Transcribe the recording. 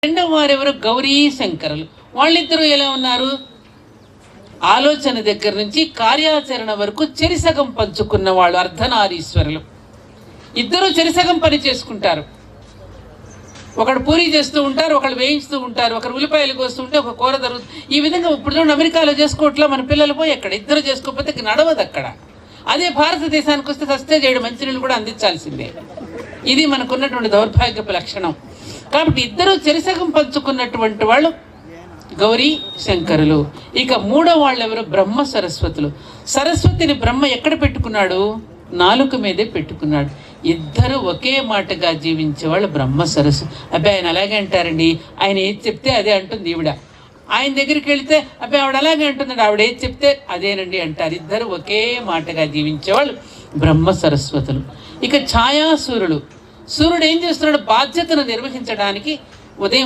రెండవ వారెవరు? గౌరీ శంకరులు. వాళ్ళిద్దరూ ఎలా ఉన్నారు? ఆలోచన దగ్గర నుంచి కార్యాచరణ వరకు చెరిసగం పంచుకున్న వాళ్ళు అర్ధనారీశ్వరులు. ఇద్దరు చెరిసగం పని చేసుకుంటారు. ఒకడు పూరి చేస్తూ ఉంటారు, ఒకళ్ళు వేయించుతూ ఉంటారు, ఒకరు ఉల్లిపాయలు కోస్తూ ఉంటే ఒక కూర జరుగుతుంది. ఈ విధంగా ఇప్పుడు అమెరికాలో చేసుకోవట్లా మన పిల్లలు పోయి అక్కడ ఇద్దరు చేసుకోకపోతే నడవదు అక్కడ. అదే భారతదేశానికి వస్తే సస్తే చేయడం, మంచినీళ్ళు కూడా అందించాల్సిందే. ఇది మనకున్నటువంటి దౌర్భాగ్యపు లక్షణం. కాబట్టి ఇద్దరు చెరిసగం పంచుకున్నటువంటి వాళ్ళు గౌరీ శంకరులు. ఇక మూడో వాళ్ళు ఎవరు? బ్రహ్మ సరస్వతులు. సరస్వతిని బ్రహ్మ ఎక్కడ పెట్టుకున్నాడు? నాలుక మీదే పెట్టుకున్నాడు. ఇద్దరు ఒకే మాటగా జీవించే వాళ్ళు బ్రహ్మ సరస్సు. అబ్బాయి ఆయన అలాగే అంటారండి, ఆయన ఏది చెప్తే అదే అంటుంది ఈవిడ. ఆయన దగ్గరికి వెళితే అబ్బాయి ఆవిడ అలాగే అంటుందండి, ఆవిడ ఏది చెప్తే అదేనండి అంటారు. ఇద్దరు ఒకే మాటగా జీవించేవాళ్ళు బ్రహ్మ సరస్వతులు. ఇక ఛాయాసూర్యుడు. సూర్యుడు ఏం చేస్తున్నాడు? బాధ్యతను నిర్వహించడానికి ఉదయం